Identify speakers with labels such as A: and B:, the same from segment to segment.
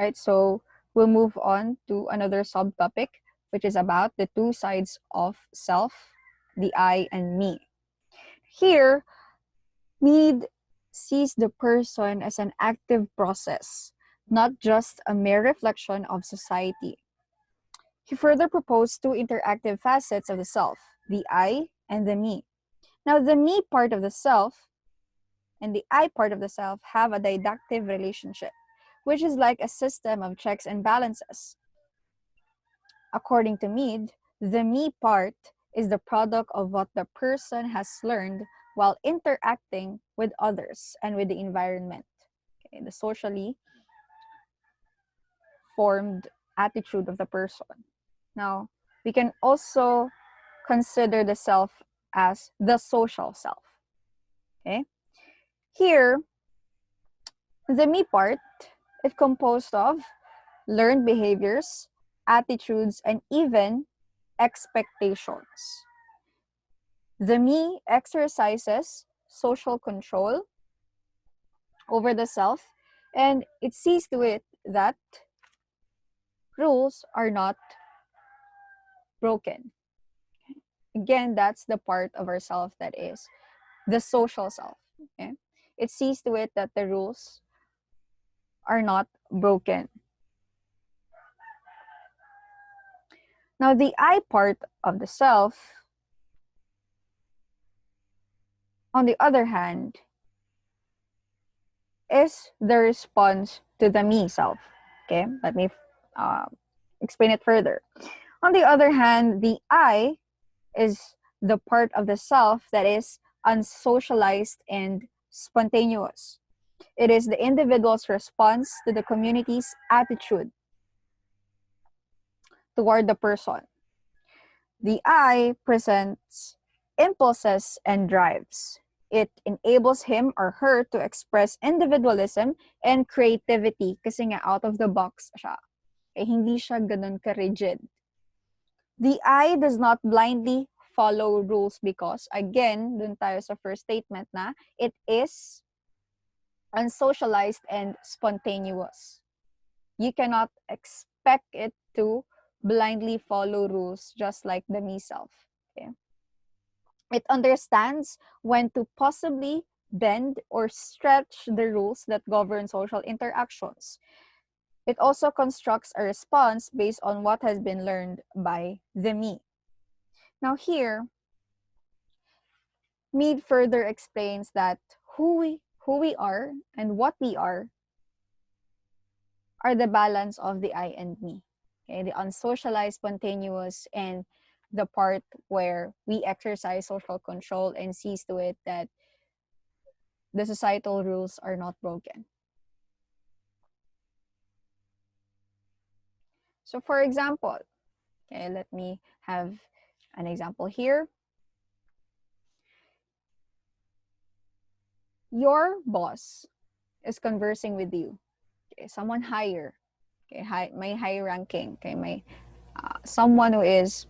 A: right? So we'll move on to another subtopic, which is about the two sides of self, the I and me. Here, Mead sees the person as an active process, not just a mere reflection of society. He further proposed two interactive facets of the self, the I and the me. Now, the me part of the self and the I part of the self have a didactive relationship, which is like a system of checks and balances. According to Mead, the me part is the product of what the person has learned while interacting with others and with the environment. Okay, the socially formed attitude of the person. Now, we can also consider the self as the social self. Okay? Here, the me part is composed of learned behaviors, attitudes, and even expectations. The me exercises social control over the self, and it sees to it that rules are not broken. Again, that's the part of ourself that is the social self. Okay? It sees to it that the rules are not broken. Now, the I part of the self, on the other hand, is the response to the me self. Okay, let me explain it further. On the other hand, the I is the part of the self that is unsocialized and spontaneous. It is the individual's response to the community's attitude toward the person. The I presents impulses and drives. It enables him or her to express individualism and creativity kasi nga out of the box siya. Eh, hindi siya ganun ka-rigid. The I does not blindly follow rules because, again, dun tayo sa first statement na, it is unsocialized and spontaneous. You cannot expect it to blindly follow rules just like the me self. Okay? It understands when to possibly bend or stretch the rules that govern social interactions. It also constructs a response based on what has been learned by the me. Now here, Mead further explains that who we are and what we are the balance of the I and me. Okay, the unsocialized, spontaneous, and the part where we exercise social control and sees to it that the societal rules are not broken. So for example, okay, let me have an example here. Your boss is conversing with you. Okay, someone higher. Okay, may high ranking. Okay, may someone who is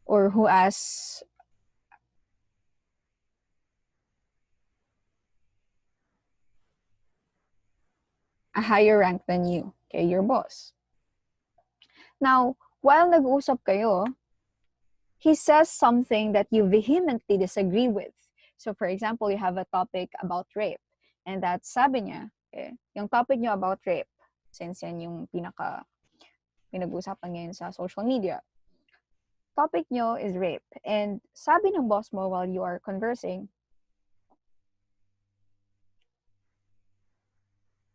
A: or who has a higher rank than you. Okay, your boss. Now, while nag-uusap kayo, he says something that you vehemently disagree with. So for example, you have a topic about rape. And that sabi niya, okay, yung topic niyo about rape, since yan yung pinag-uusapan ngayon sa social media, topic niyo is rape. And sabi ng boss mo while you are conversing,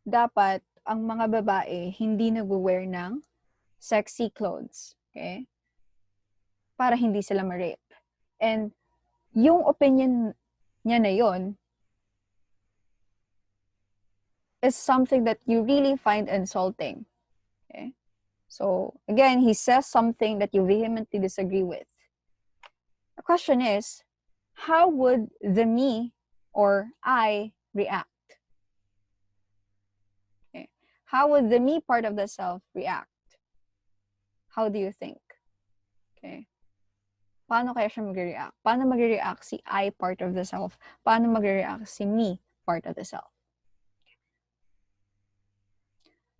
A: dapat ang mga babae hindi nag-wear ng sexy clothes. Okay? Para hindi sila ma-rape. And yung opinion niya na yun is something that you really find insulting. Okay? So, again, he says something that you vehemently disagree with. The question is, how would the me or I react? Okay? How would the me part of the self react? How do you think? Okay? Paano kaya siya mag-react? Paano mag-react si I part of the self? Paano mag-react si me part of the self?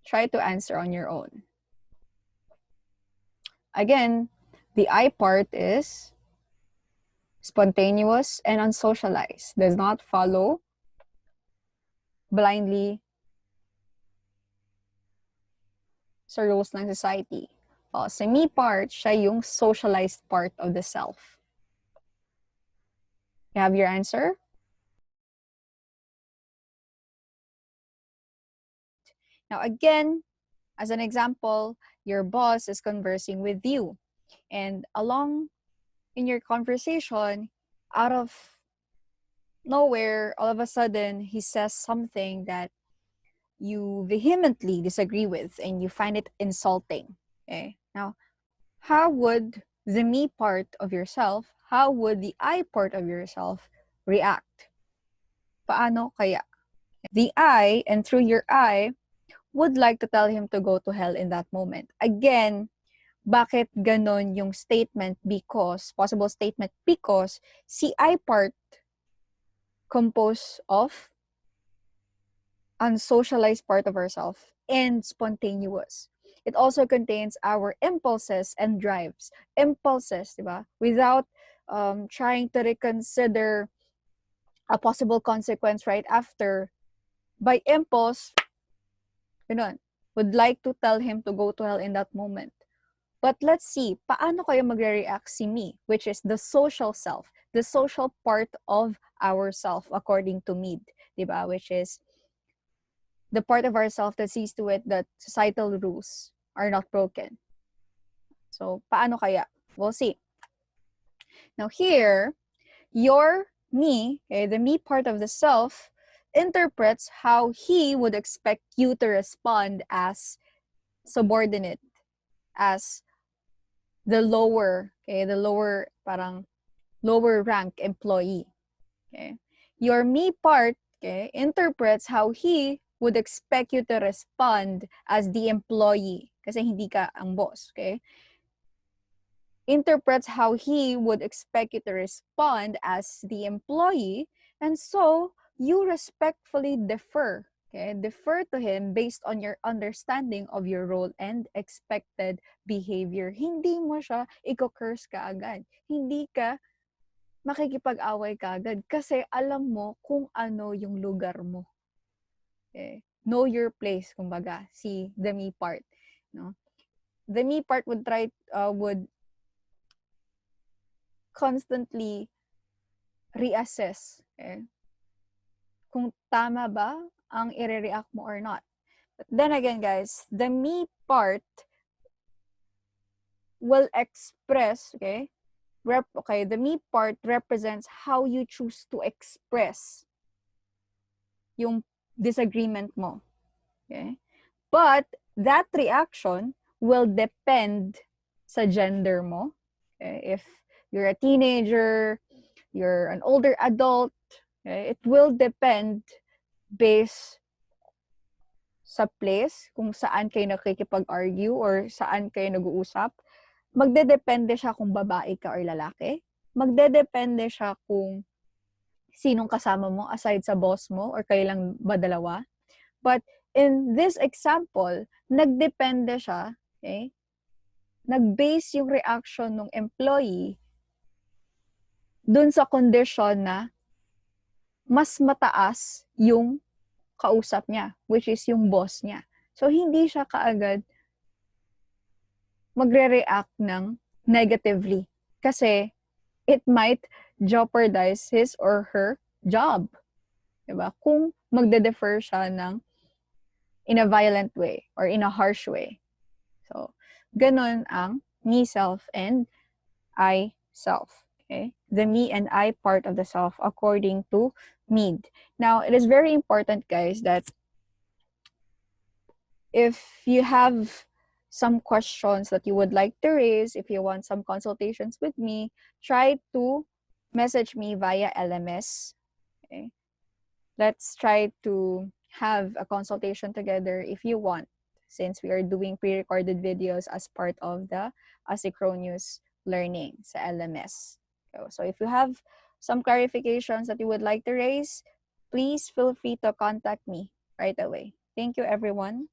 A: try to answer on your own. Again, the I part is spontaneous and unsocialized, does not follow blindly sa rules ng society. Sa me part, siya yung socialized part of the self. You have your answer? Now again, as an example, your boss is conversing with you. And along in your conversation, out of nowhere, all of a sudden, he says something that you vehemently disagree with and you find it insulting. Okay? Now, how would the me part of yourself, how would the I part of yourself react? Paano kaya? The I, and through your I, would like to tell him to go to hell in that moment. Again, bakit ganon yung statement? Because, possible statement, because si I part composed of unsocialized part of ourselves and spontaneous. It also contains our impulses and drives. Impulses, diba? Without trying to reconsider a possible consequence right after. By impulse, ganun, would like to tell him to go to hell in that moment. But let's see, paano kayo magre-react si me, which is the social self, the social part of ourself according to Mead, diba? Which is the part of ourself that sees to it that societal rules are not broken. So, paano kaya? We'll see. Now here, your me, okay, the me part of the self, interprets how he would expect you to respond as subordinate, as the lower, okay, the lower, parang lower rank employee. Okay? Your me part, okay, interprets how he would expect you to respond as the employee kasi hindi ka ang boss, okay? Interprets how he would expect you to respond as the employee, and so you respectfully defer, okay? Defer to him based on your understanding of your role and expected behavior. Hindi mo siya i-curse ka agad. Hindi ka makikipag-away ka agad kasi alam mo kung ano yung lugar mo. Okay? Know your place, kumbaga, si the me part. No? The me part would constantly reassess. Okay? Kung tama ba ang i-react mo or not. But then again, guys, the me part will express, okay? The me part represents how you choose to express yung disagreement mo. Okay? But that reaction will depend sa gender mo. Okay? If you're a teenager, you're an older adult, okay? It will depend based sa place, kung saan kayo nakikipag-argue or saan kayo nag-uusap. Magdedepende siya kung babae ka or lalaki. Magdedepende siya kung sinong kasama mo aside sa boss mo or kayo lang ba dalawa. But in this example, nagdepende siya, okay? Nag-base yung reaction ng employee dun sa condition na mas mataas yung kausap niya, which is yung boss niya. So, hindi siya kaagad magre-react ng negatively kasi it might jeopardize his or her job. Diba? Kung magde-defer siya ng in a violent way or in a harsh way. So, ganun ang me self and I self. Okay? The me and I part of the self according to Mead. Now, it is very important, guys, that if you have some questions that you would like to raise, if you want some consultations with me, try to message me via LMS. Okay? Let's try to have a consultation together if you want, since we are doing pre-recorded videos as part of the asynchronous learning sa LMS. So if you have some clarifications that you would like to raise, please feel free to contact me right away. Thank you, everyone.